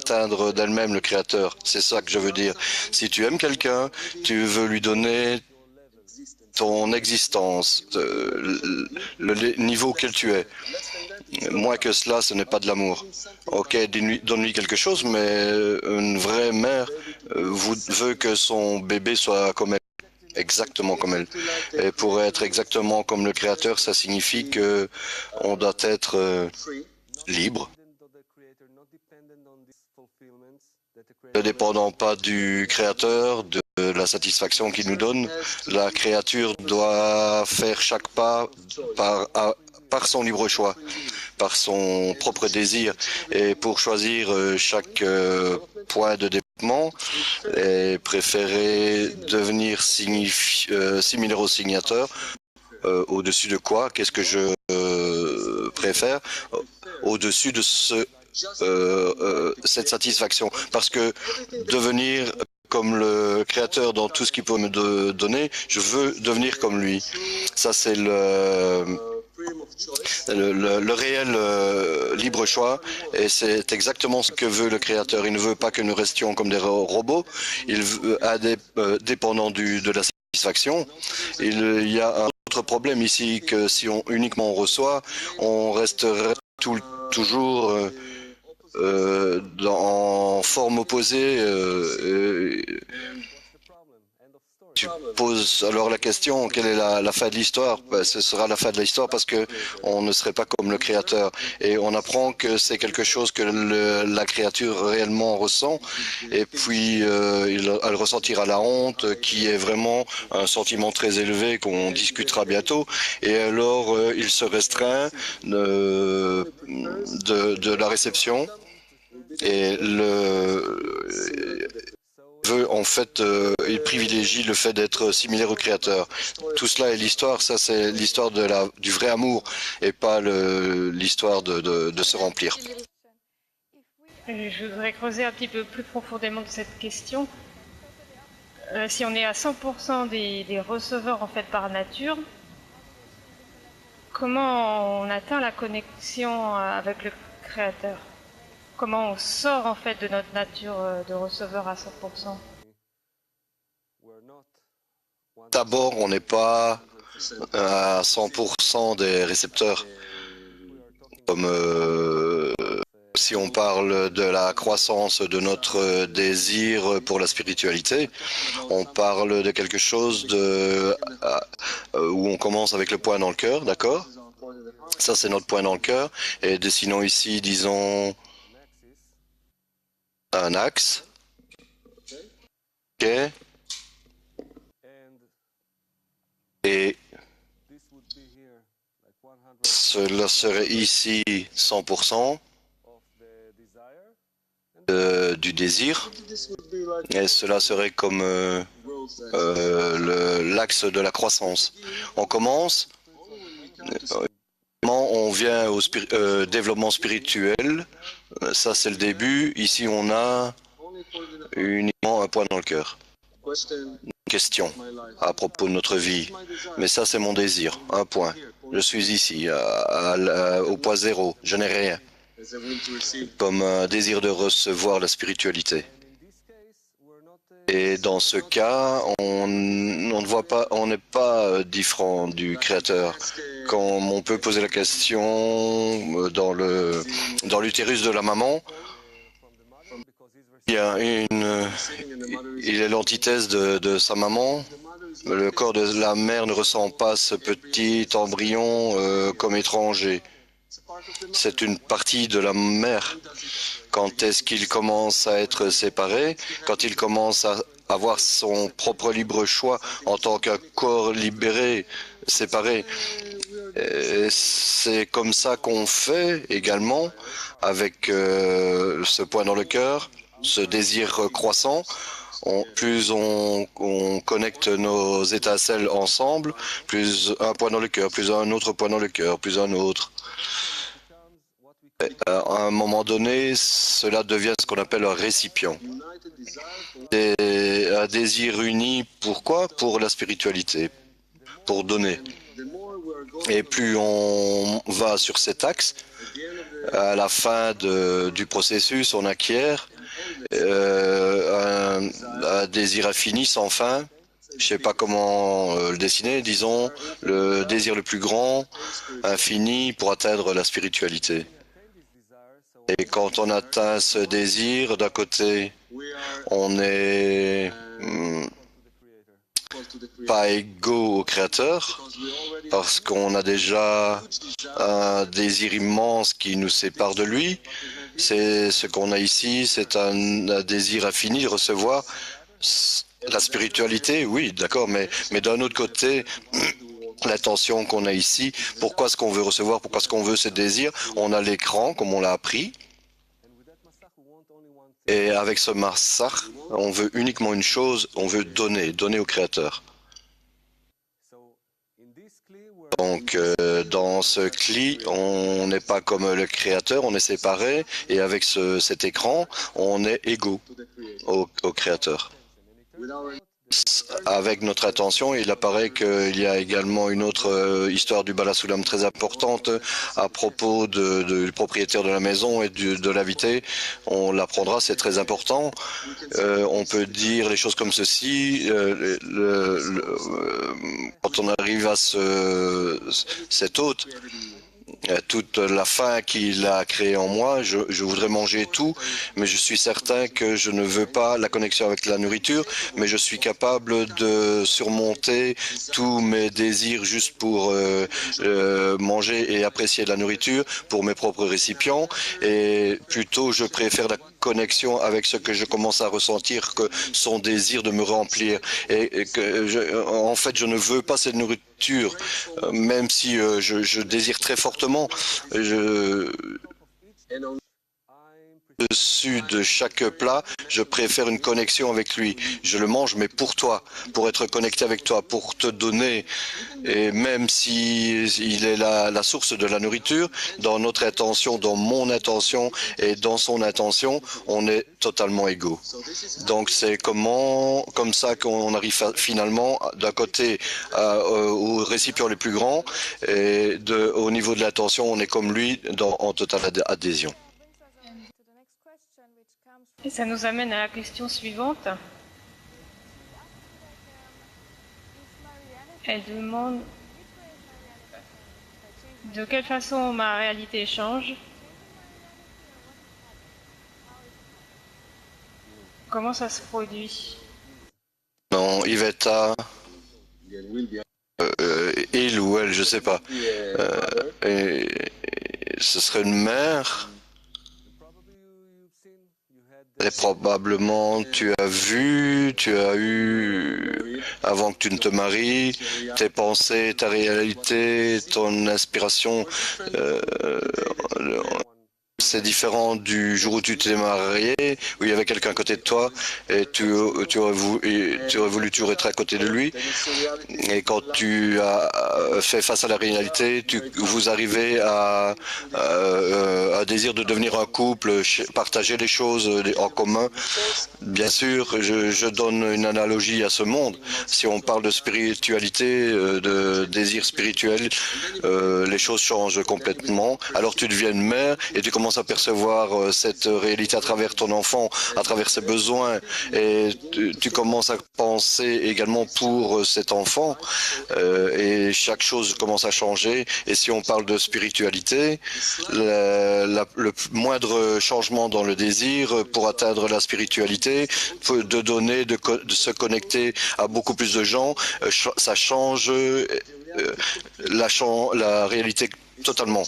atteindre d'elle-même le Créateur. C'est ça que je veux dire. Si tu aimes quelqu'un, tu veux lui donner ton existence, le niveau auquel tu es. Moins que cela, ce n'est pas de l'amour. Ok, donne-lui quelque chose, mais une vraie mère veut que son bébé soit comme elle. Exactement comme elle. Et pour être exactement comme le Créateur, ça signifie que on doit être libre, ne dépendant pas du Créateur, de la satisfaction qu'il nous donne. La créature doit faire chaque pas par son libre choix, par son propre désir. Et pour choisir chaque point de développement, et préférer devenir similaire au signateur, au-dessus de quoi? Qu'est-ce que je préfère? Au-dessus de cette satisfaction. Parce que devenir comme le Créateur dans tout ce qu'il peut me donner, je veux devenir comme lui. Ça, c'est le réel libre choix, et c'est exactement ce que veut le Créateur. Il ne veut pas que nous restions comme des robots, il veut dépendant de la satisfaction. Il y a un autre problème ici, que si on uniquement on reçoit, on resterait toujours en forme opposée. Tu poses alors la question, quelle est la fin de l'histoire? Ce sera la fin de l'histoire parce que on ne serait pas comme le Créateur. Et on apprend que c'est quelque chose que la créature réellement ressent. Et puis, elle ressentira la honte, qui est vraiment un sentiment très élevé qu'on discutera bientôt. Et alors, il se restreint de la réception. Et veut en fait, il privilégie le fait d'être similaire au Créateur. Tout cela est l'histoire, ça c'est l'histoire du vrai amour et pas l'histoire de se remplir. Je voudrais creuser un petit peu plus profondément de cette question. Si on est à 100% des receveurs en fait par nature, comment on atteint la connexion avec le Créateur? Comment on sort en fait de notre nature de receveur à 100%? D'abord, on n'est pas à 100% des récepteurs. Comme si on parle de la croissance de notre désir pour la spiritualité, on parle de quelque chose où on commence avec le point dans le cœur, d'accord? Ça, c'est notre point dans le cœur. Et dessinons ici, disons, un axe. OK. Et cela serait ici 100% du désir. Et cela serait comme l'axe de la croissance. On commence, on vient au développement spirituel. Ça, c'est le début. Ici, on a uniquement un point dans le cœur. Question à propos de notre vie. Mais ça, c'est mon désir. Un point. Je suis ici, au point zéro. Je n'ai rien. Comme un désir de recevoir la spiritualité. Et dans ce cas, on ne voit pas, on n'est pas différent du Créateur. Quand on peut poser la question dans l'utérus de la maman, il est l'antithèse de sa maman. Le corps de la mère ne ressent pas ce petit embryon comme étranger. C'est une partie de la mère. Quand est-ce qu'il commence à être séparé? Quand il commence à avoir son propre libre choix en tant qu'un corps libéré, séparé. C'est comme ça qu'on fait également avec ce point dans le cœur, ce désir croissant. Plus on connecte nos étincelles ensemble, plus un point dans le cœur, plus un autre point dans le cœur, plus un autre. À un moment donné, cela devient ce qu'on appelle un récipient. Un désir uni, pourquoi? Pour la spiritualité, pour donner. Et plus on va sur cet axe, à la fin du processus, on acquiert un désir infini sans fin. Je ne sais pas comment le dessiner, disons, le désir le plus grand, infini, pour atteindre la spiritualité. Et quand on atteint ce désir, d'un côté, on n'est pas égaux au Créateur, parce qu'on a déjà un désir immense qui nous sépare de lui. C'est ce qu'on a ici, c'est un désir infini de recevoir la spiritualité, oui, d'accord, mais d'un autre côté, l'intention qu'on a ici, pourquoi est-ce qu'on veut recevoir, pourquoi est-ce qu'on veut ce désir? On a l'écran, comme on l'a appris, et avec ce massach, on veut uniquement une chose, on veut donner au Créateur. Donc, dans ce cli, on n'est pas comme le Créateur, on est séparé, et avec cet écran, on est égaux au Créateur. Avec notre attention, il apparaît qu'il y a également une autre histoire du Bala Soulam très importante à propos du propriétaire de la maison et de l'invité. On l'apprendra, c'est très important. On peut dire les choses comme ceci. Quand on arrive à cet hôte, toute la faim qu'il a créée en moi, je voudrais manger tout, mais je suis certain que je ne veux pas la connexion avec la nourriture, mais je suis capable de surmonter tous mes désirs juste pour manger et apprécier de la nourriture pour mes propres récipients, et plutôt je préfère la connexion avec ce que je commence à ressentir que son désir de me remplir, et que en fait je ne veux pas cette nourriture, même si je désire très fortement. Dessus de chaque plat, je préfère une connexion avec lui. Je le mange, mais pour toi, pour être connecté avec toi, pour te donner. Et même si il est la source de la nourriture, dans notre intention, dans mon intention et dans son intention, on est totalement égaux. Donc c'est comme ça qu'on arrive finalement d'un côté aux récipients les plus grands, et au niveau de l'intention, on est comme lui en totale adhésion. Et ça nous amène à la question suivante. Elle demande de quelle façon ma réalité change, comment ça se produit. Non, Iveta, il ou elle, je sais pas. Et ce serait une mère. Et probablement tu as vu, tu as eu, avant que tu ne te maries, tes pensées, ta réalité, ton inspiration. C'est différent du jour où tu t'es marié, où il y avait quelqu'un à côté de toi, et tu aurais voulu toujours être à côté de lui. Et quand tu as fait face à la réalité, vous arrivez à un désir de devenir un couple, partager les choses en commun. Bien sûr, je donne une analogie à ce monde. Si on parle de spiritualité, de désir spirituel, les choses changent complètement. Alors tu deviens une mère et tu commences à percevoir cette réalité à travers ton enfant, à travers ses besoins, et tu commences à penser également pour cet enfant, et chaque chose commence à changer. Et si on parle de spiritualité, le moindre changement dans le désir pour atteindre la spiritualité, de donner, de se connecter à beaucoup plus de gens, ça change la réalité totalement.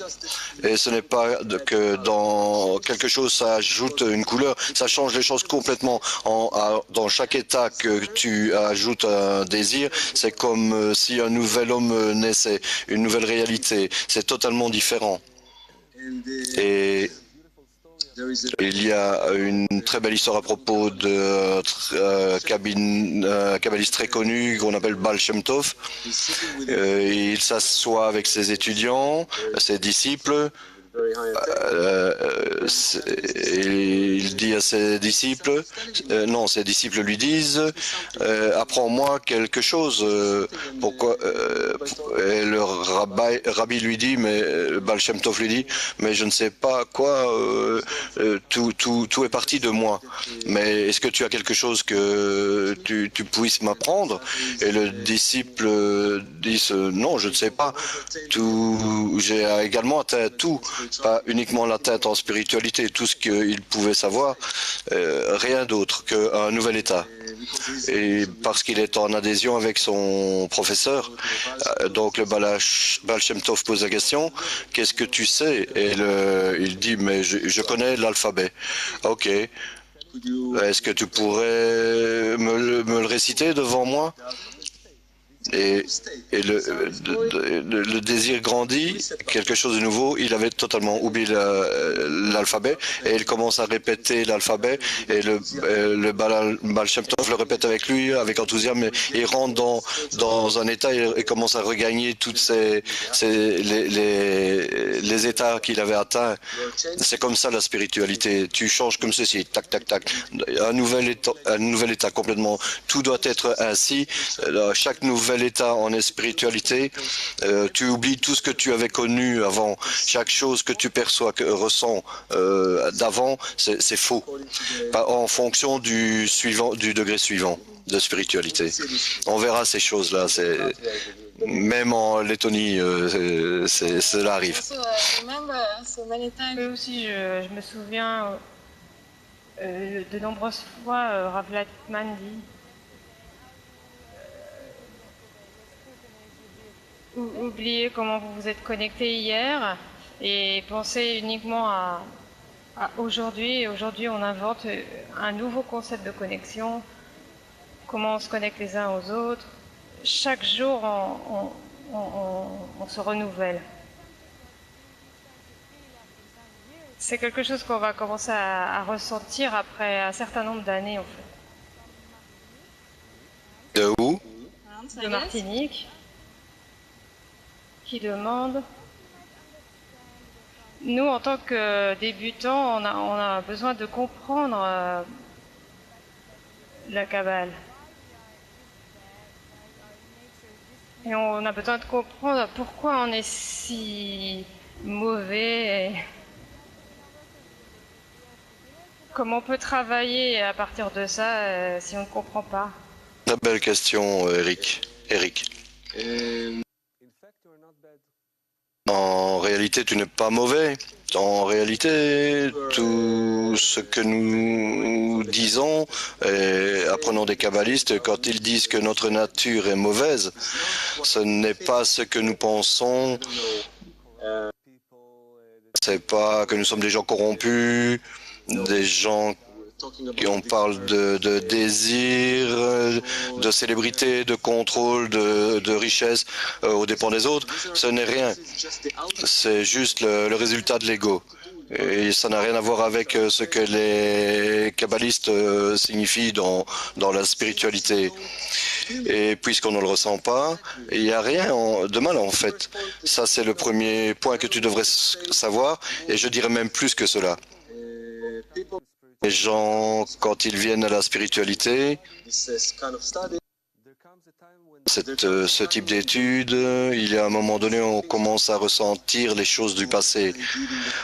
Et ce n'est pas que dans quelque chose, ça ajoute une couleur, ça change les choses complètement. Dans chaque état que tu ajoutes un désir, c'est comme si un nouvel homme naissait, une nouvelle réalité. C'est totalement différent. Et il y a une très belle histoire à propos de kabbaliste très connu qu'on appelle Baal Shem Tov. Il s'assoit avec ses étudiants, ses disciples. Il il dit à ses disciples, non, ses disciples lui disent, apprends-moi quelque chose. Pourquoi et le rabbi lui dit, mais Baal Shem Tov lui dit, mais je ne sais pas quoi, tout est parti de moi. Mais est-ce que tu as quelque chose que tu puisses m'apprendre? Et le disciple dit, non, je ne sais pas. J'ai également atteint tout, pas uniquement l'atteinte en spiritualité, tout ce qu'il pouvait savoir, rien d'autre qu'un nouvel état. Et parce qu'il est en adhésion avec son professeur, donc le Baal Shem Tov pose la question, qu'est-ce que tu sais? Et il dit, mais je connais l'alphabet. Ok. Est-ce que tu pourrais me le réciter devant moi? Et le désir grandit, quelque chose de nouveau, il avait totalement oublié l'alphabet et il commence à répéter l'alphabet et le Baal Shem Tov le répète avec lui, avec enthousiasme, et il rentre dans un état et commence à regagner toutes les états qu'il avait atteints. C'est comme ça la spiritualité, tu changes comme ceci, tac, tac, tac, un nouvel état complètement, tout doit être ainsi, chaque nouvel état en spiritualité, tu oublies tout ce que tu avais connu avant. Chaque chose que tu perçois, ressens d'avant, c'est faux. Pas en fonction du degré suivant de spiritualité. On verra ces choses-là. Même en Lettonie, cela arrive. Mais aussi, je me souviens de nombreuses fois, Rav Lightman dit oubliez comment vous vous êtes connecté hier et pensez uniquement à aujourd'hui. Et aujourd'hui, on invente un nouveau concept de connexion, comment on se connecte les uns aux autres. Chaque jour, on se renouvelle. C'est quelque chose qu'on va commencer à ressentir après un certain nombre d'années, en fait. De où? De Martinique, qui demande... Nous, en tant que débutants, on a besoin de comprendre la Kabbale. Et on a besoin de comprendre pourquoi on est si mauvais. Comment on peut travailler à partir de ça si on ne comprend pas? Très belle question, Eric. En réalité, tu n'es pas mauvais. En réalité, tout ce que nous disons, apprenons des kabbalistes, quand ils disent que notre nature est mauvaise, ce n'est pas ce que nous pensons. C'est pas que nous sommes des gens corrompus, des gens qui on parle de désir, de célébrité, de contrôle, de richesse aux dépens des autres. Ce n'est rien. C'est juste le résultat de l'ego. Et ça n'a rien à voir avec ce que les kabbalistes signifient dans la spiritualité. Et puisqu'on ne le ressent pas, il n'y a rien de mal en fait. Ça, c'est le premier point que tu devrais savoir. Et je dirais même plus que cela. Les gens, quand ils viennent à la spiritualité, ce type d'études, il y a un moment donné, on commence à ressentir les choses du passé.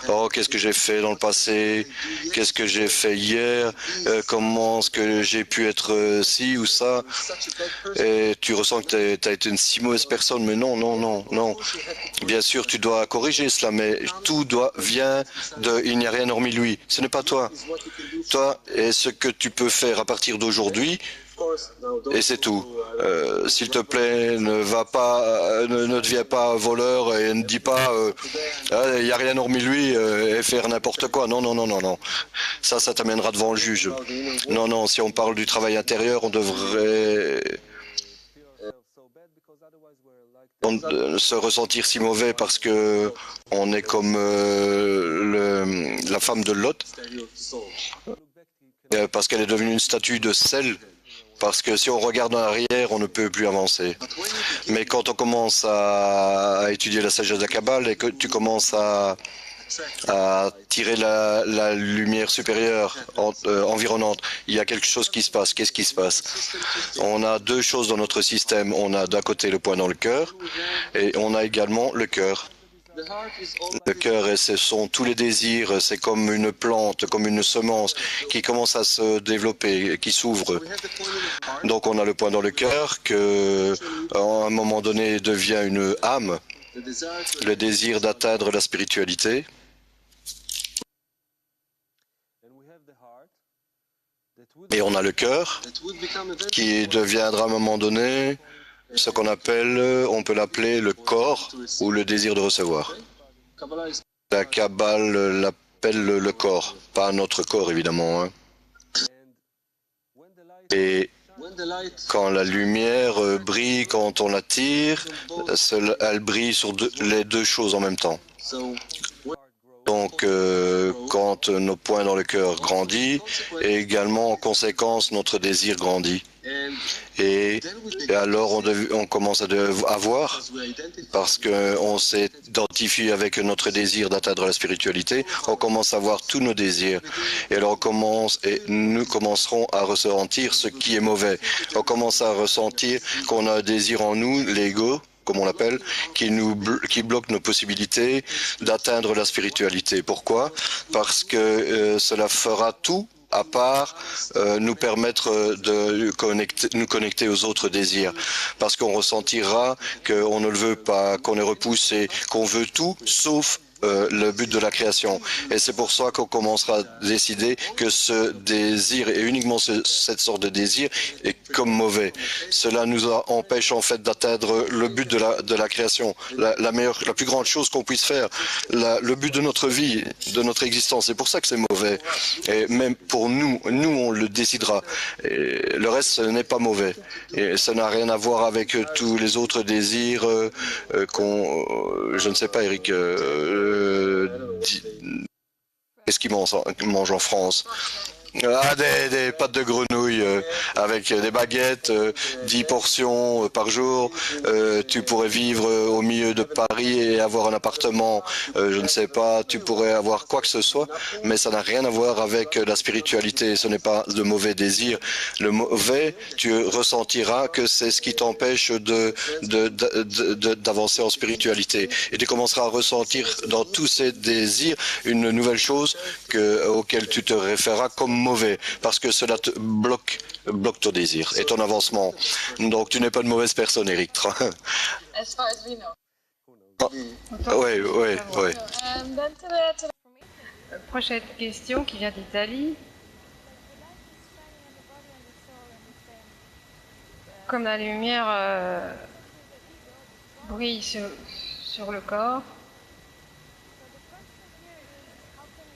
Oh, qu'est-ce que j'ai fait dans le passé? Qu'est-ce que j'ai fait hier? Comment est-ce que j'ai pu être ci ou ça? Et tu ressens que tu as été une si mauvaise personne, mais non, non, non, non. Bien sûr, tu dois corriger cela, mais tout vient de « il n'y a rien hormis lui ». Ce n'est pas toi. Toi est ce que tu peux faire à partir d'aujourd'hui. Et c'est tout. S'il te plaît, ne deviens pas voleur et ne dis pas il n'y a rien hormis lui et faire n'importe quoi. Non, non, non, non, non. Ça t'amènera devant le juge. Non, non, si on parle du travail intérieur, on devrait se ressentir si mauvais parce que on est comme la femme de Lot, parce qu'elle est devenue une statue de sel. Parce que si on regarde en arrière, on ne peut plus avancer. Mais quand on commence à étudier la sagesse de la Kabbale et que tu commences à à tirer la lumière supérieure environnante. Il y a quelque chose qui se passe. Qu'est-ce qui se passe? On a deux choses dans notre système. On a d'un côté le point dans le cœur et on a également le cœur. Le cœur, et ce sont tous les désirs, c'est comme une plante, comme une semence qui commence à se développer, qui s'ouvre. Donc on a le point dans le cœur que, à un moment donné, devient une âme, le désir d'atteindre la spiritualité. Et on a le cœur qui deviendra à un moment donné ce qu'on appelle, on peut l'appeler le corps ou le désir de recevoir. La Kabbale l'appelle le corps, pas notre corps évidemment. Et quand la lumière brille, quand on la tire, elle brille sur les deux choses en même temps. Donc, quand nos points dans le cœur grandissent, et également en conséquence, notre désir grandit. Et alors, on commence à voir, parce qu'on s'identifie avec notre désir d'atteindre la spiritualité, on commence à voir tous nos désirs. Et alors, nous commencerons à ressentir ce qui est mauvais. On commence à ressentir qu'on a un désir en nous, l'ego, comme on l'appelle, qui bloque nos possibilités d'atteindre la spiritualité. Pourquoi? Parce que cela fera tout à part nous permettre de nous connecter aux autres désirs. Parce qu'on ressentira qu'on ne le veut pas, qu'on est repoussé, qu'on veut tout sauf le but de la création. Et c'est pour ça qu'on commencera à décider que ce désir, et uniquement cette sorte de désir, est comme mauvais. Cela nous empêche en fait d'atteindre le but de la création, la plus grande chose qu'on puisse faire, le but de notre vie, de notre existence. C'est pour ça que c'est mauvais. Et même pour nous on le décidera. Et le reste, ce n'est pas mauvais. Et ça n'a rien à voir avec tous les autres désirs je ne sais pas, Eric, qu'est-ce qu'ils mangent en France? Ah, des pâtes de grenouille avec des baguettes, 10 portions par jour. Tu pourrais vivre au milieu de Paris et avoir un appartement, je ne sais pas, tu pourrais avoir quoi que ce soit, mais ça n'a rien à voir avec la spiritualité. Ce n'est pas de mauvais désir. Le mauvais, tu ressentiras que c'est ce qui t'empêche d'avancer en spiritualité. Et tu commenceras à ressentir dans tous ces désirs une nouvelle chose auquel tu te référeras comme mauvais, parce que cela te bloque ton désir et ton avancement. Donc tu n'es pas une mauvaise personne, Eric. Oui, oui, oui. Prochaine question qui vient d'Italie. Comme la lumière brille sur le corps,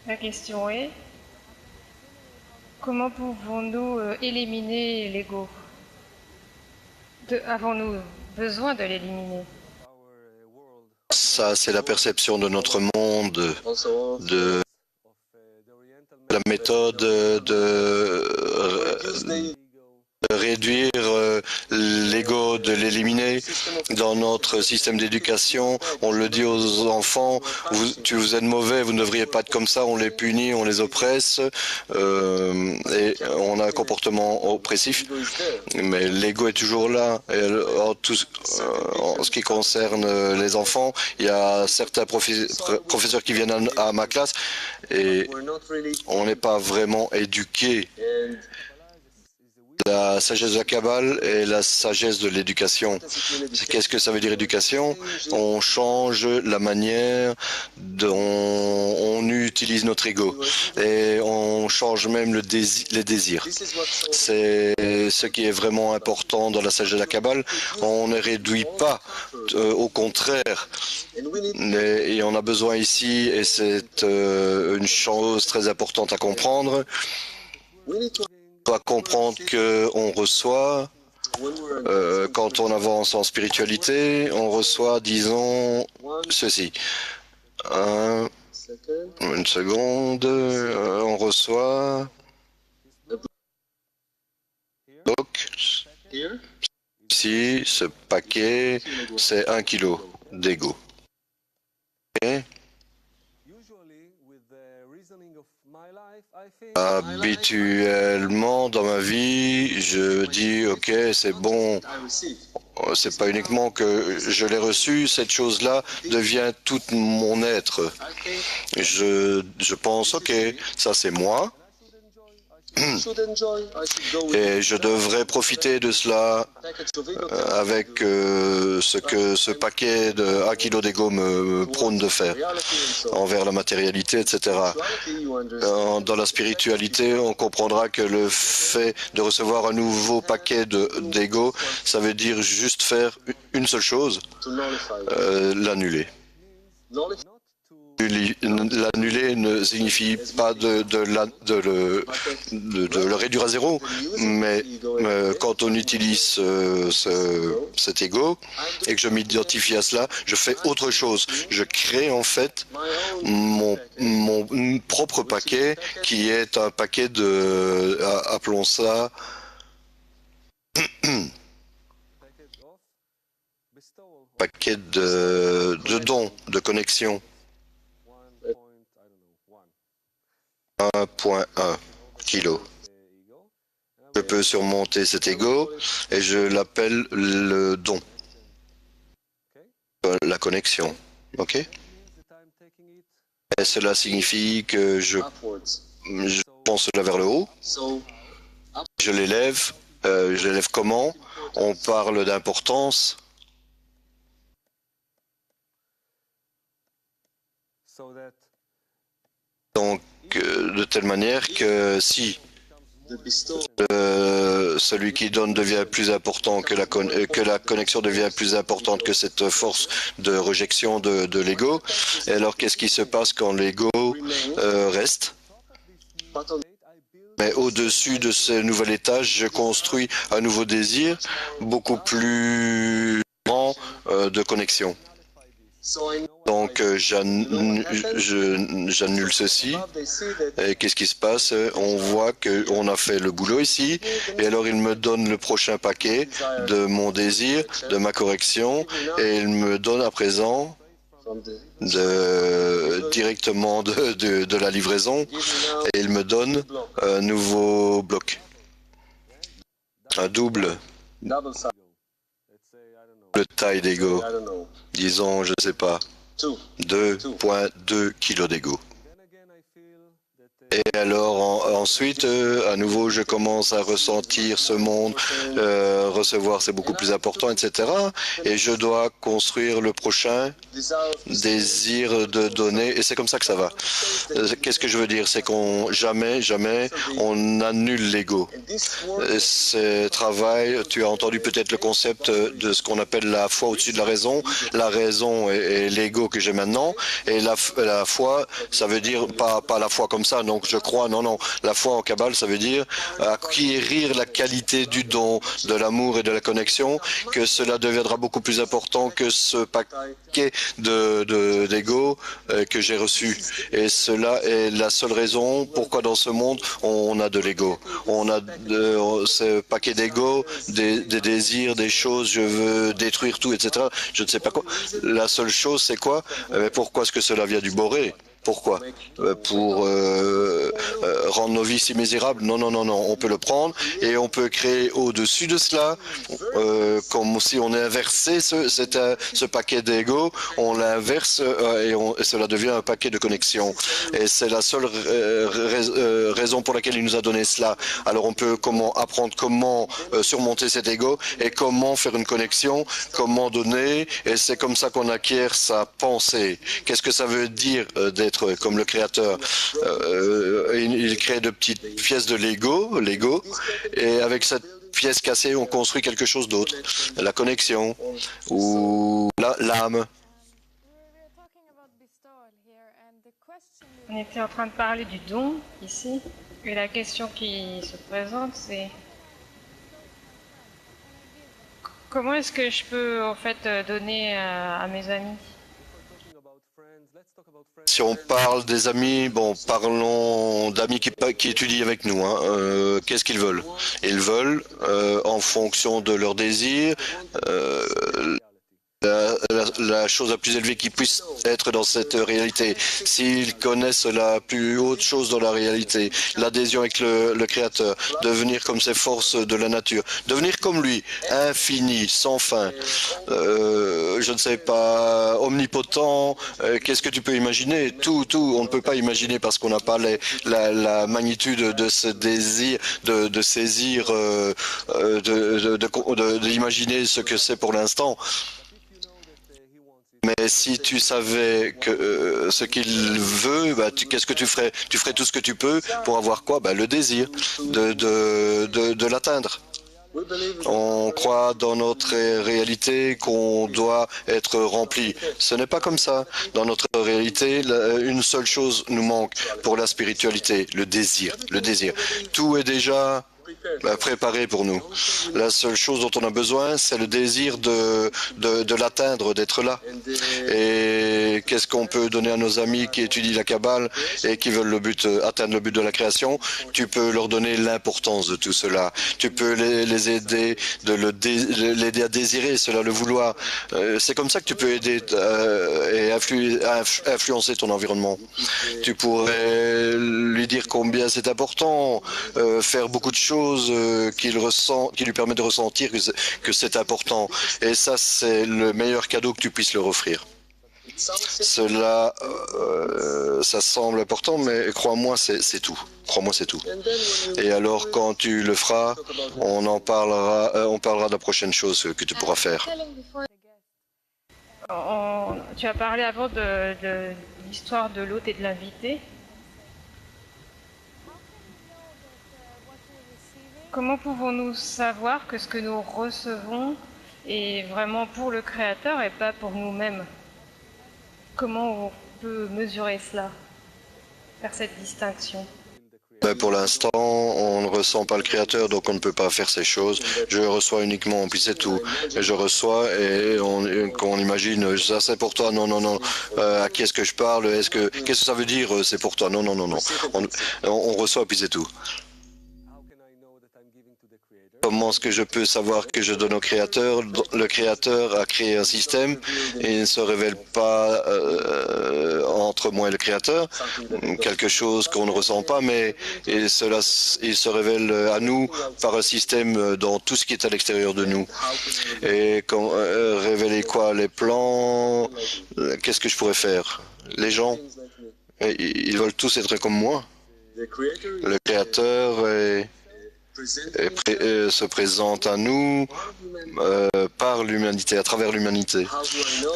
la question est: comment pouvons-nous éliminer l'ego? Avons-nous besoin de l'éliminer? Ça, c'est la perception de notre monde, de la méthode de réduire l'ego, de l'éliminer. Dans notre système d'éducation, on le dit aux enfants, vous êtes mauvais, vous ne devriez pas être comme ça, on les punit, on les oppresse, et on a un comportement oppressif. Mais l'ego est toujours là. Et en ce qui concerne les enfants, il y a certains professeurs qui viennent à ma classe et on n'est pas vraiment éduqués. La sagesse de la Kabbale et la sagesse de l'éducation. Qu'est-ce que ça veut dire éducation? On change la manière dont on utilise notre ego et on change même les désirs. C'est ce qui est vraiment important dans la sagesse de la Kabbale. On ne réduit pas, au contraire. Et on a besoin ici, et c'est une chose très importante à comprendre, on doit comprendre qu'on reçoit, quand on avance en spiritualité, on reçoit, disons, ceci. Une seconde, on reçoit... Donc, ici, ce paquet, c'est 1 kilo d'ego. Habituellement, dans ma vie, je dis, OK, c'est bon. C'est pas uniquement que je l'ai reçu, cette chose-là devient tout mon être. Je pense, OK, ça c'est moi. Et je devrais profiter de cela avec ce que ce paquet de 1 kilo d'ego me prône de faire envers la matérialité, etc. Dans la spiritualité, on comprendra que le fait de recevoir un nouveau paquet d'ego, ça veut dire juste faire une seule chose, l'annuler. L'annuler ne signifie pas de le réduire à zéro, mais quand on utilise cet ego et que je m'identifie à cela, je fais autre chose. Je crée en fait mon propre paquet qui est un paquet de, appelons ça, paquet de dons, de connexion. 1,1 kg. Je peux surmonter cet ego et je l'appelle le don, la connexion. OK? Et cela signifie que je pense cela vers le haut. Je l'élève. Je l'élève comment? On parle d'importance. Donc, de telle manière que si celui qui donne devient plus important que la connexion devient plus importante que cette force de rejection de l'ego, et alors qu'est-ce qui se passe quand l'ego reste? Mais au-dessus de ce nouvel étage, je construis un nouveau désir beaucoup plus grand de connexion. Donc, j'annule ceci. Et qu'est-ce qui se passe? On voit qu'on a fait le boulot ici. Et alors, il me donne le prochain paquet de mon désir, de ma correction. Et il me donne à présent directement de la livraison. Et il me donne un nouveau bloc. Un double taille d'ego. Disons, je ne sais pas, 2,2 kg d'ego. Et alors ensuite, à nouveau, je commence à ressentir ce monde, recevoir c'est beaucoup plus important, etc. Et je dois construire le prochain désir de donner. Et c'est comme ça que ça va. Qu'est-ce que je veux dire? C'est qu'on jamais on annule l'ego. Ce travail, tu as entendu peut-être le concept de ce qu'on appelle la foi au-dessus de la raison. La raison est l'ego que j'ai maintenant. Et la foi, ça veut dire pas la foi comme ça. Donc je crois, non. La foi en Kabbale, ça veut dire acquérir la qualité du don, de l'amour et de la connexion, que cela deviendra beaucoup plus important que ce paquet d'ego que j'ai reçu. Et cela est la seule raison pourquoi dans ce monde on a de l'ego. On a ce paquet d'ego, des désirs, des choses, je veux détruire tout, etc. Je ne sais pas quoi. La seule chose, c'est quoi? Mais pourquoi est-ce que cela vient du Boré? Pourquoi? Pour rendre nos vies si misérables? Non. On peut le prendre et on peut créer au-dessus de cela, comme si on inversait ce paquet d'ego, on l'inverse et cela devient un paquet de connexion. Et c'est la seule raison pour laquelle il nous a donné cela. Alors on peut apprendre comment surmonter cet ego et comment faire une connexion, comment donner, et c'est comme ça qu'on acquiert sa pensée. Qu'est-ce que ça veut dire d'être comme le créateur? Il crée de petites pièces de Lego, et avec cette pièce cassée, on construit quelque chose d'autre. La connexion ou l'âme. On était en train de parler du don ici, et la question qui se présente, c'est comment est-ce que je peux en fait donner à mes amis? Si on parle des amis, bon, parlons d'amis qui étudient avec nous. Qu'est-ce qu'ils veulent? Ils veulent, en fonction de leurs désirs, la chose la plus élevée qui puisse être dans cette réalité. S'ils connaissent la plus haute chose dans la réalité, l'adhésion avec le Créateur, devenir comme ces forces de la nature, devenir comme lui, infini, sans fin, je ne sais pas, omnipotent, qu'est-ce que tu peux imaginer? Tout, on ne peut pas imaginer parce qu'on n'a pas la magnitude de ce désir, de saisir, d'imaginer ce que c'est pour l'instant. Mais si tu savais que ce qu'il veut, bah, qu'est-ce que tu ferais? Tu ferais tout ce que tu peux pour avoir quoi? Bah, le désir de l'atteindre. On croit dans notre réalité qu'on doit être rempli. Ce n'est pas comme ça. Dans notre réalité, une seule chose nous manque pour la spiritualité, le désir. Le désir. Tout est déjà préparé pour nous. La seule chose dont on a besoin, c'est le désir de l'atteindre, d'être là. Et qu'est-ce qu'on peut donner à nos amis qui étudient la Kabbale et qui veulent atteindre le but de la création? Tu peux leur donner l'importance de tout cela. Tu peux les aider, l'aider à désirer cela, le vouloir. C'est comme ça que tu peux aider et influencer ton environnement. Tu pourrais lui dire combien c'est important, faire beaucoup de choses qui lui permettent de ressentir que c'est important. Et ça, c'est le meilleur cadeau que tu puisses leur offrir. Cela, ça semble important, mais crois-moi, c'est tout. Crois-moi, c'est tout. Et alors, quand tu le feras, on parlera de la prochaine chose que tu pourras faire. Tu as parlé avant de l'histoire de l'hôte et de l'invité. Comment pouvons-nous savoir que ce que nous recevons est vraiment pour le Créateur et pas pour nous-mêmes? Comment on peut mesurer cela? Faire cette distinction? Pour l'instant, on ne ressent pas le Créateur, donc on ne peut pas faire ces choses. Je reçois uniquement, puis c'est tout. Et je reçois et qu'on imagine, ça c'est pour toi, non, non, non. À qui est-ce que je parle? Qu'est-ce que ça veut dire, c'est pour toi? Non, non, non, non. On reçoit, puis c'est tout. Comment est-ce que je peux savoir que je donne au Créateur? Le Créateur a créé un système et il ne se révèle pas entre moi et le Créateur, quelque chose qu'on ne ressent pas, mais il se révèle à nous par un système dans tout ce qui est à l'extérieur de nous. Et révéler quoi? Les plans? Qu'est-ce que je pourrais faire? Les gens, ils veulent tous être comme moi. Le Créateur se présente à nous par l'humanité, à travers l'humanité.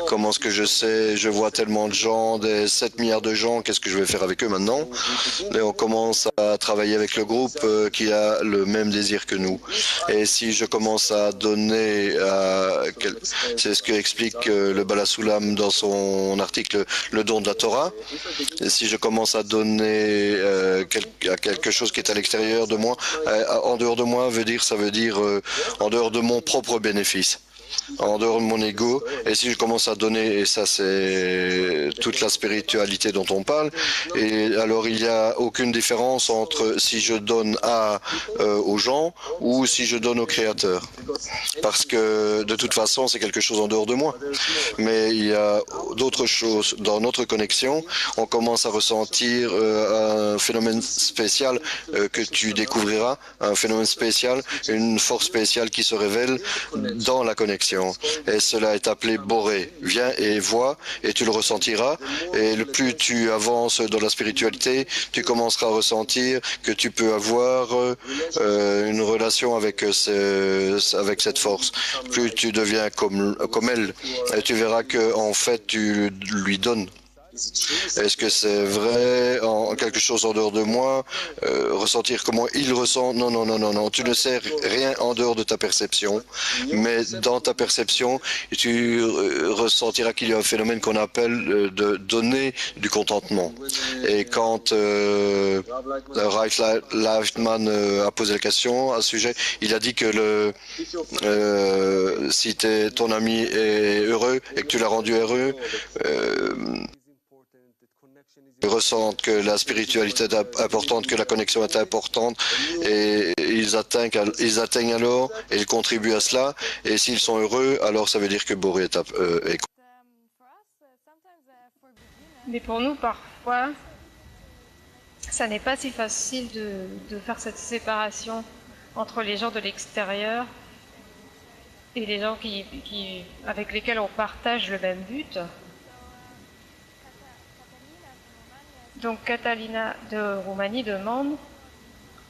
Comment est-ce que je sais? Je vois tellement de gens, des 7 milliards de gens, qu'est-ce que je vais faire avec eux maintenant? Et on commence à travailler avec le groupe qui a le même désir que nous. Et si je commence à donner, c'est ce que explique le Bala Soulam dans son article Le don de la Torah, et si je commence à donner à quelque chose qui est à l'extérieur de moi, en dehors de moi ça veut dire en dehors de mon propre bénéfice, en dehors de mon ego. Et si je commence à donner, et ça c'est toute la spiritualité dont on parle, et alors il n'y a aucune différence entre si je donne aux gens ou si je donne au Créateur. Parce que de toute façon c'est quelque chose en dehors de moi. Mais il y a d'autres choses dans notre connexion. On commence à ressentir un phénomène spécial que tu découvriras, un phénomène spécial, une force spéciale qui se révèle dans la connexion. Et cela est appelé Boré. Viens et vois, et tu le ressentiras. Et le plus tu avances dans la spiritualité, tu commenceras à ressentir que tu peux avoir une relation avec cette force. Plus tu deviens comme elle, et tu verras que en fait tu lui donnes. Est-ce que c'est vrai, quelque chose en dehors de moi, ressentir comment il ressent? Non, non, non, non, non. Tu ne sais rien en dehors de ta perception, mais dans ta perception, tu ressentiras qu'il y a un phénomène qu'on appelle de donner du contentement. Et quand Ralph Lightman a posé la question à ce sujet, il a dit que si ton ami est heureux et que tu l'as rendu heureux, Ils ressentent que la spiritualité est importante, que la connexion est importante, et ils atteignent alors, et ils contribuent à cela. Et s'ils sont heureux, alors ça veut dire que Boré est. Mais pour nous, parfois, ça n'est pas si facile de faire cette séparation entre les gens de l'extérieur et les gens avec lesquels on partage le même but. Donc Catalina de Roumanie demande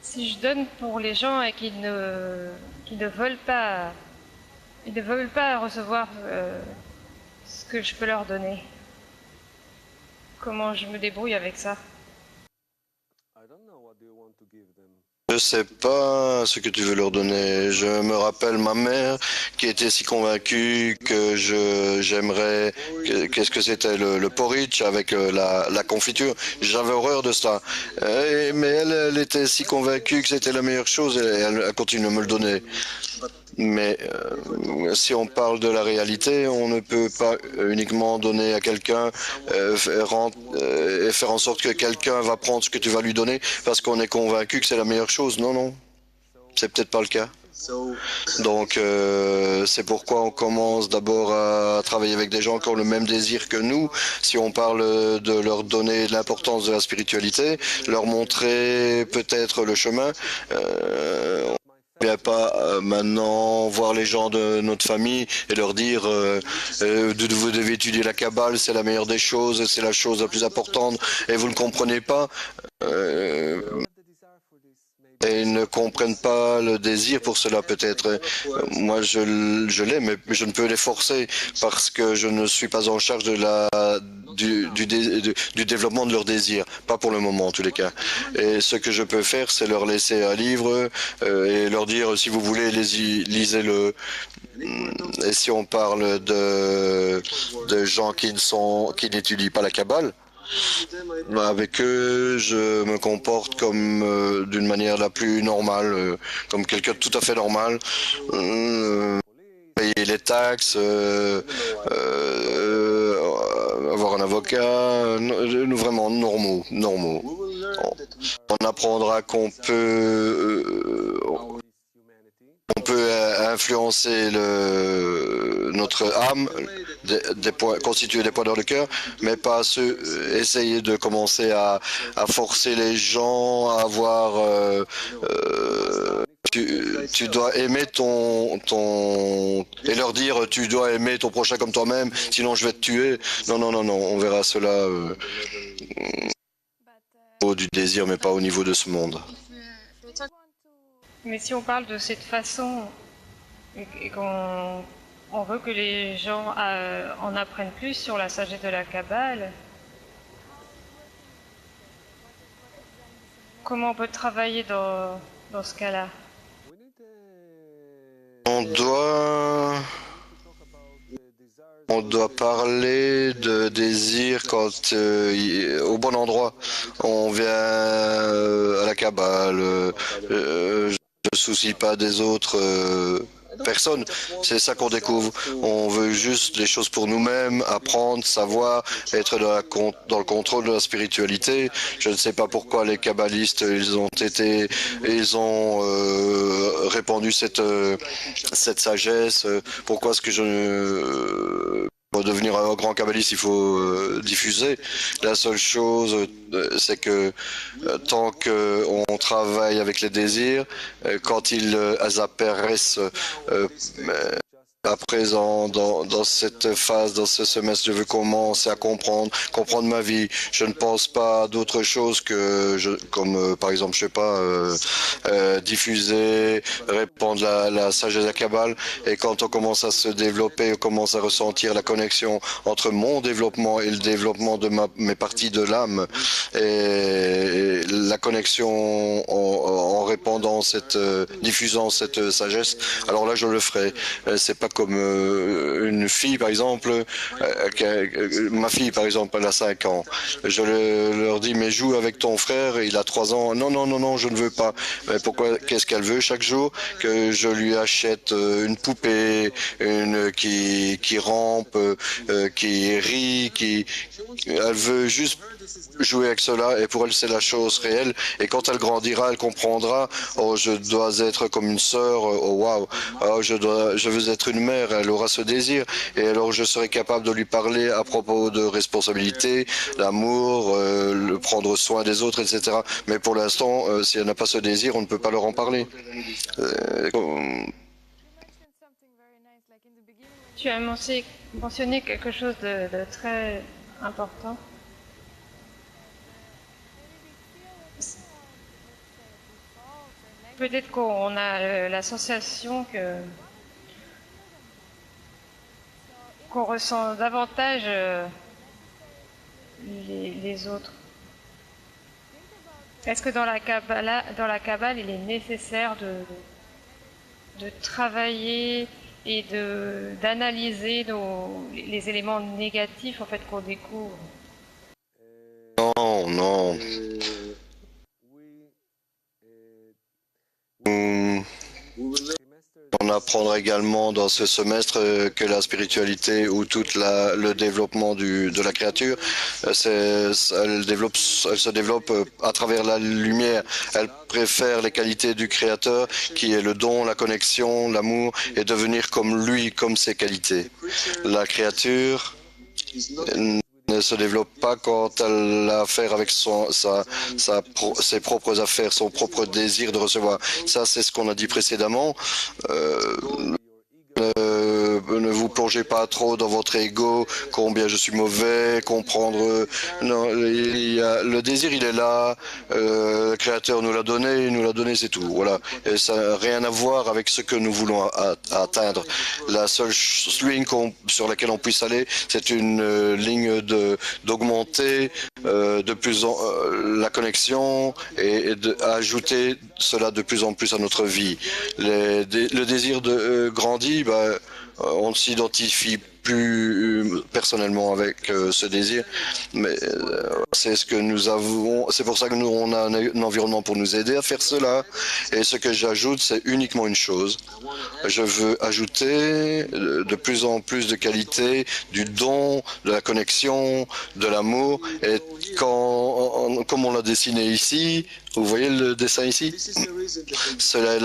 si je donne pour les gens et qui ne veulent pas recevoir ce que je peux leur donner. Comment je me débrouille avec ça? Je sais pas ce que tu veux leur donner. Je me rappelle ma mère qui était si convaincue que j'aimerais. Qu'est-ce que c'était le porridge avec la confiture. J'avais horreur de ça. Mais elle était si convaincue que c'était la meilleure chose et elle continue de me le donner. Mais si on parle de la réalité, on ne peut pas uniquement donner à quelqu'un et faire en sorte que quelqu'un va prendre ce que tu vas lui donner parce qu'on est convaincu que c'est la meilleure chose. Non, non, c'est peut-être pas le cas. Donc c'est pourquoi on commence d'abord à travailler avec des gens qui ont le même désir que nous. Si on parle de leur donner l'importance de la spiritualité, leur montrer peut-être le chemin. Bien pas maintenant voir les gens de notre famille et leur dire vous devez étudier la Kabbale, c'est la meilleure des choses, c'est la chose la plus importante et vous ne comprenez pas. Et ils ne comprennent pas le désir pour cela peut-être. Moi je l'ai, mais je ne peux les forcer parce que je ne suis pas en charge du développement de leur désir, pas pour le moment en tous les cas. Et ce que je peux faire, c'est leur laisser un livre et leur dire si vous voulez, lisez-le. Et si on parle de gens qui n'étudient pas la Kabbale, avec eux, je me comporte comme d'une manière la plus normale, comme quelqu'un de tout à fait normal. Payer les taxes, avoir un avocat, nous vraiment normaux. On apprendra qu'on peut influencer notre âme, constituer des points dans le cœur, mais pas essayer de commencer à forcer les gens à avoir. Tu dois aimer et leur dire tu dois aimer ton prochain comme toi-même, sinon je vais te tuer. Non, non, non, non, on verra cela au niveau du désir, mais pas au niveau de ce monde. Mais si on parle de cette façon et qu'on veut que les gens en apprennent plus sur la sagesse de la Kabbale, comment on peut travailler dans ce cas-là? On doit parler de désir quand au bon endroit. On vient à la Kabbale. Je ne soucie pas des autres personnes. C'est ça qu'on découvre. On veut juste des choses pour nous-mêmes, apprendre, savoir, être dans le contrôle de la spiritualité. Je ne sais pas pourquoi les kabbalistes, ils ont répandu cette sagesse. Pourquoi est-ce que pour devenir un grand kabbaliste, il faut diffuser. La seule chose, c'est que tant qu'on travaille avec les désirs, quand ils apparaissent à présent, dans cette phase, dans ce semestre, je veux commencer à comprendre ma vie. Je ne pense pas à d'autre chose que, comme par exemple, je sais pas, diffuser, répandre la sagesse de la Kabbale. Et quand on commence à se développer, on commence à ressentir la connexion entre mon développement et le développement de mes parties de l'âme, et la connexion en répandant diffusant cette sagesse, alors là, je le ferai. C'est pas comme une fille, par exemple, ma fille, par exemple, elle a 5 ans. Je leur dis, mais joue avec ton frère, il a 3 ans. Non, non, non, non, je ne veux pas. Mais pourquoi? Qu'est-ce qu'elle veut chaque jour? Que je lui achète une poupée, qui rampe, qui rit, elle veut juste jouer avec cela et pour elle c'est la chose réelle et quand elle grandira elle comprendra oh je dois être comme une sœur oh waouh oh, je veux être une mère elle aura ce désir et alors je serai capable de lui parler à propos de responsabilité l'amour le prendre soin des autres etc mais pour l'instant si elle n'a pas ce désir on ne peut pas leur en parler. Tu as mentionné quelque chose de très important. Peut-être qu'on a la sensation qu'on ressent davantage les autres. Est-ce que dans la Kabbale, il est nécessaire de travailler et d'analyser les éléments négatifs en fait qu'on découvre? Non, non. On apprendra également dans ce semestre que la spiritualité ou tout le développement de la créature, elle se développe à travers la lumière. Elle préfère les qualités du créateur qui est le don, la connexion, l'amour et devenir comme lui, comme ses qualités. La créature ne se développe pas quand elle a affaire avec ses propres affaires, son propre désir de recevoir. Ça, c'est ce qu'on a dit précédemment. Ne vous plongez pas trop dans votre ego, combien je suis mauvais, comprendre. Non, le désir, il est là. Le Créateur nous l'a donné, c'est tout. Voilà. Et ça n'a rien à voir avec ce que nous voulons atteindre. La seule ligne sur laquelle on puisse aller, c'est une ligne d'augmenter de plus en la connexion et d'ajouter cela de plus en plus à notre vie. Le désir de grandir, on ne s'identifie plus personnellement avec ce désir, mais c'est ce que nous avons, c'est pour ça que nous on a un environnement pour nous aider à faire cela. Et ce que j'ajoute, c'est uniquement une chose. Je veux ajouter de plus en plus de qualité, du don, de la connexion, de l'amour. Et comme on l'a dessiné ici, vous voyez le dessin ici? Cela est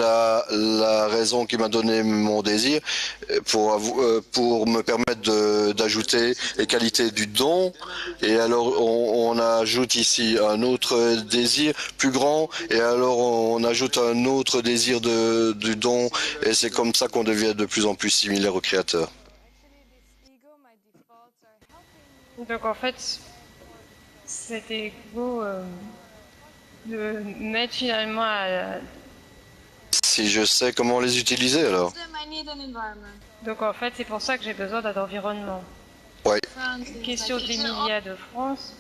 la raison qui m'a donné mon désir pour me permettre d'ajouter les qualités du don. Et alors, on ajoute ici un autre désir plus grand. Et alors, on ajoute un autre désir du don. Et c'est comme ça qu'on devient de plus en plus similaire au Créateur. Donc, en fait, cet ego de mettre finalement à... Si je sais comment les utiliser, alors. Donc en fait, c'est pour ça que j'ai besoin d'un environnement. Ouais. Question d'Emilia de France.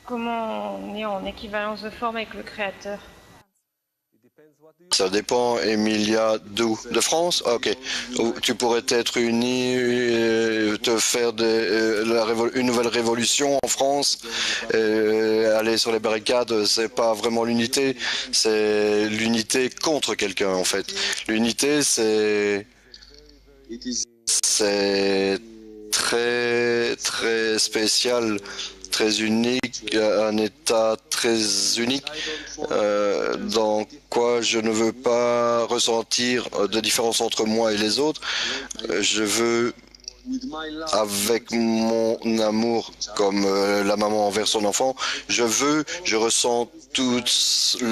Comment on est en équivalence de forme avec le créateur? Ça dépend, Emilia, d'où? De France? Ok. Tu pourrais être uni, te faire une nouvelle révolution en France, aller sur les barricades, c'est pas vraiment l'unité, c'est l'unité contre quelqu'un en fait. L'unité, c'est très très spécial, très unique, un état très unique dans quoi je ne veux pas ressentir de différence entre moi et les autres. Je veux, avec mon amour comme la maman envers son enfant, je ressens tous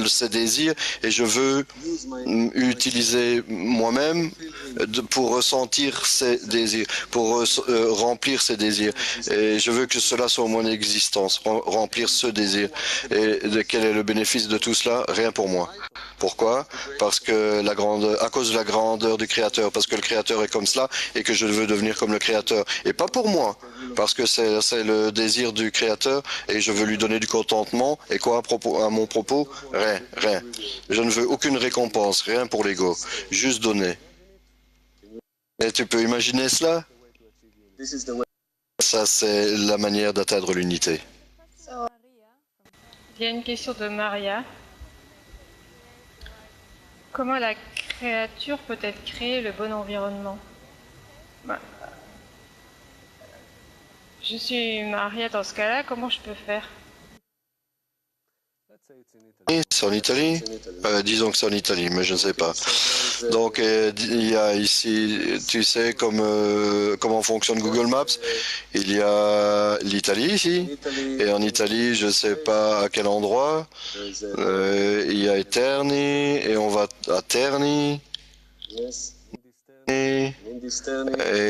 ces désirs et je veux utiliser moi-même pour ressentir ces désirs, pour remplir ces désirs. Et je veux que cela soit mon existence, remplir ce désir. Et quel est le bénéfice de tout cela? Rien pour moi. Pourquoi? Parce que à cause de la grandeur du Créateur, parce que le Créateur est comme cela et que je veux devenir comme le Créateur. Et pas pour moi, parce que c'est le désir du Créateur et je veux lui donner du contentement. Et quoi à mon propos? Rien, rien. Je ne veux aucune récompense, rien pour l'ego, juste donner. Et tu peux imaginer cela? Ça, c'est la manière d'atteindre l'unité. Il y a une question de Maria. Comment la créature peut-elle créer le bon environnement? Je suis Maria dans ce cas-là, comment je peux faire? C'est en Italie? Disons que c'est en Italie, mais je ne sais pas. Donc, il y a ici, tu sais comment fonctionne Google Maps. Il y a l'Italie ici. Et en Italie, je ne sais pas à quel endroit. Il y a Terni et on va à Terni. Et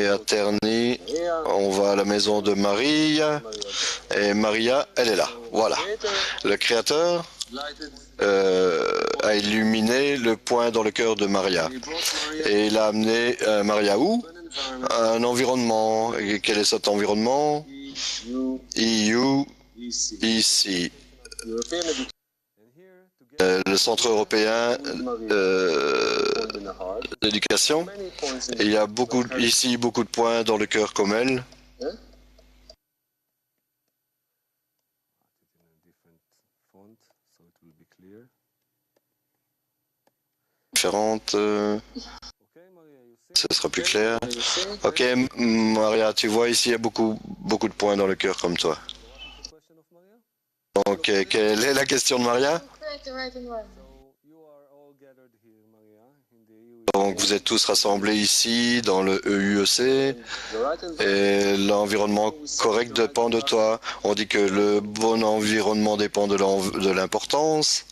à Terni, on va à la maison de Maria. Et Maria, elle est là. Voilà. Le créateur a illuminé le point dans le cœur de Maria. Et il a amené Maria où? À un environnement. Et quel est cet environnement? EU, ici. Le Centre européen d'éducation. Il y a ici beaucoup de points dans le cœur comme elle. Différentes. Ce sera plus clair. Ok, Maria, tu vois ici, il y a beaucoup de points dans le cœur comme toi. Donc, quelle est la question de Maria? Donc, vous êtes tous rassemblés ici, dans le EUEC, et l'environnement correct dépend de toi. On dit que le bon environnement dépend de l'importance.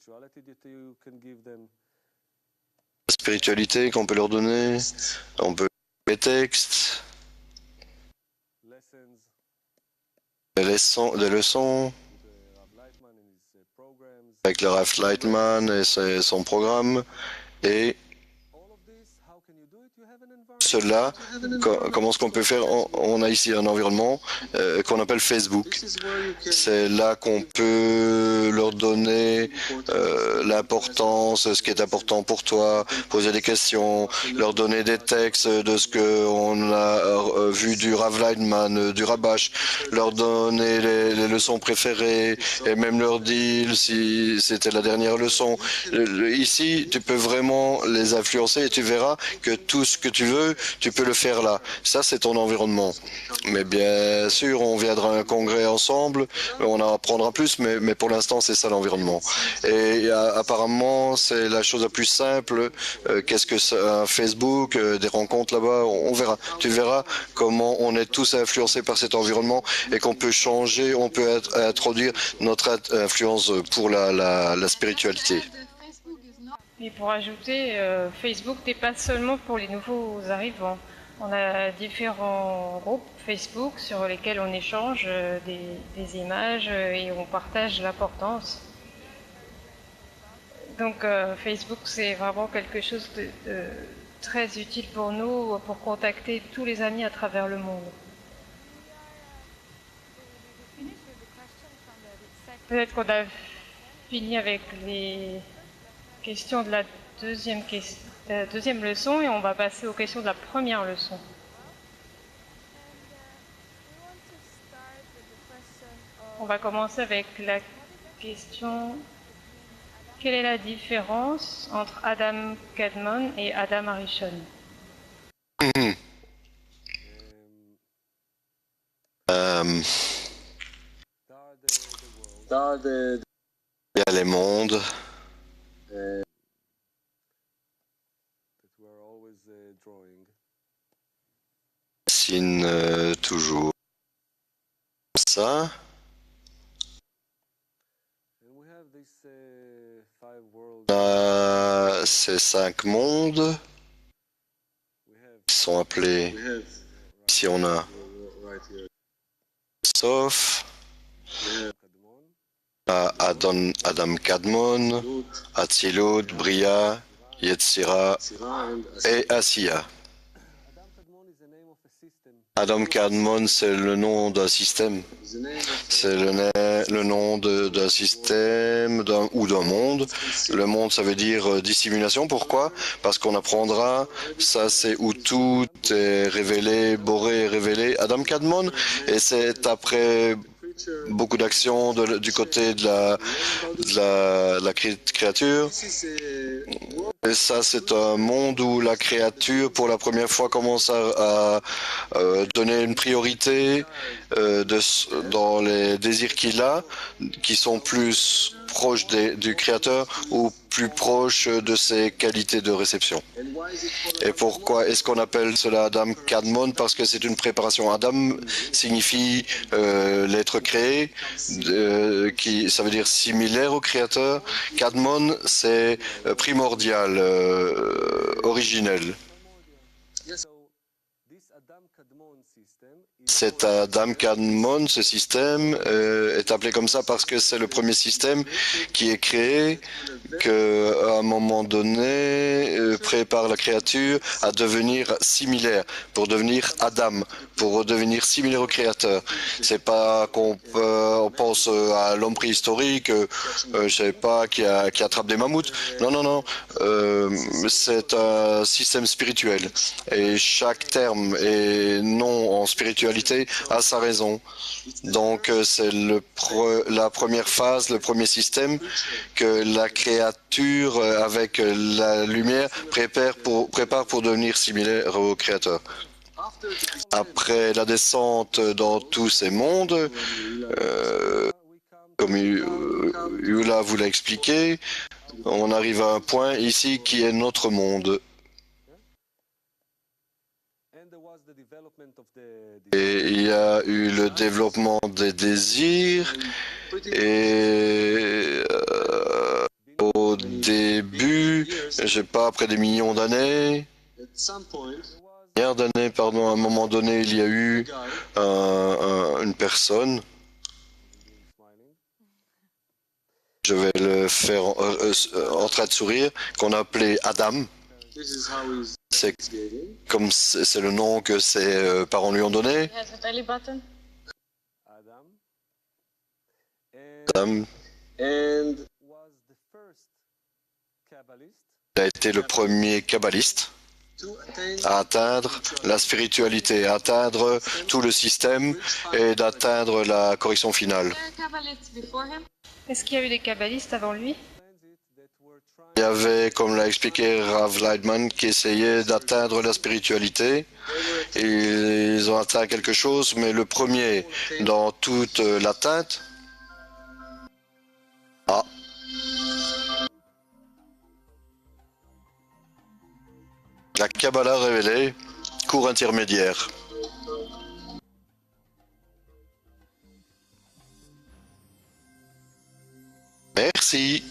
La spiritualité qu'on peut leur donner, on peut les textes, des leçons, avec le Ralph Lightman et son programme, et cela, comment est-ce qu'on peut faire? On a ici un environnement qu'on appelle Facebook. C'est là qu'on peut leur donner l'importance, ce qui est important pour toi, poser des questions, leur donner des textes de ce qu'on a vu du Rav Lightman, du Rabash, leur donner les leçons préférées et même leur dire si c'était la dernière leçon. Ici, tu peux vraiment les influencer et tu verras que tout ce que tu veux, tu peux le faire là. Ça, c'est ton environnement. Mais bien sûr, on viendra à un congrès ensemble, on en apprendra plus, mais pour l'instant, c'est ça l'environnement. Et apparemment, c'est la chose la plus simple. Qu'est-ce que c'est un Facebook, des rencontres là-bas, on verra. Tu verras comment on est tous influencés par cet environnement et qu'on peut changer, on peut introduire notre influence pour la spiritualité. Et pour ajouter, Facebook n'est pas seulement pour les nouveaux arrivants. On a différents groupes Facebook sur lesquels on échange des images et on partage l'importance. Donc Facebook, c'est vraiment quelque chose de très utile pour nous, pour contacter tous les amis à travers le monde. Peut-être qu'on a fini avec les questions de la deuxième leçon et on va passer aux questions de la première leçon. On va commencer avec la question: quelle est la différence entre Adam Kadmon et Adam Arishon? Il y a les mondes. Dessine toujours ça. Ces 5 mondes qui sont appelés, ici on a Sof, Adam Kadmon, Atzilut, Bria, Yetzira et Asiya. Adam Kadmon, c'est le nom d'un système. C'est le nom d'un système ou d'un monde. Le monde, ça veut dire dissimulation. Pourquoi? Parce qu'on apprendra, ça c'est où tout est révélé, Boré est révélé. Adam Kadmon, et c'est après beaucoup d'actions du côté de la créature. Et ça, c'est un monde où la créature, pour la première fois, commence à donner une priorité dans les désirs qu'il a, qui sont plus proches du créateur ou plus proches de ses qualités de réception. Et pourquoi est-ce qu'on appelle cela Adam Kadmon? Parce que c'est une préparation. Adam signifie l'être créé, ça veut dire similaire au créateur. Kadmon, c'est primordial, originel. Cet Adam Kadmon, ce système, est appelé comme ça parce que c'est le premier système qui est créé, qu'à un moment donné, prépare la créature à devenir similaire, pour devenir Adam, pour devenir similaire au créateur. C'est pas qu'on on pense à l'homme préhistorique, je sais pas, qui attrape des mammouths. Non, non, non. C'est un système spirituel. Et chaque terme et nom en spiritualité a sa raison. Donc, c'est la première phase, le premier système que la créature, avec la lumière, prépare pour devenir similaire au créateur. Après la descente dans tous ces mondes, comme Yula vous l'a expliqué, on arrive à un point ici qui est notre monde. Et il y a eu le développement des désirs et au début, je sais pas, après des millions d'années, pardon, à un moment donné, il y a eu une personne, je vais le faire en train de sourire, qu'on a appelé Adam. C'est comme c'est le nom que ses parents lui ont donné. Adam. Il a été le premier kabbaliste à atteindre la spiritualité, à atteindre tout le système et d'atteindre la correction finale. Est-ce qu'il y a eu des kabbalistes avant lui? Il y avait, comme l'a expliqué Rav Leitman, qui essayait d'atteindre la spiritualité. Et ils ont atteint quelque chose, mais le premier dans toute l'atteinte, la Kabbalah révélée, cours intermédiaire. Merci.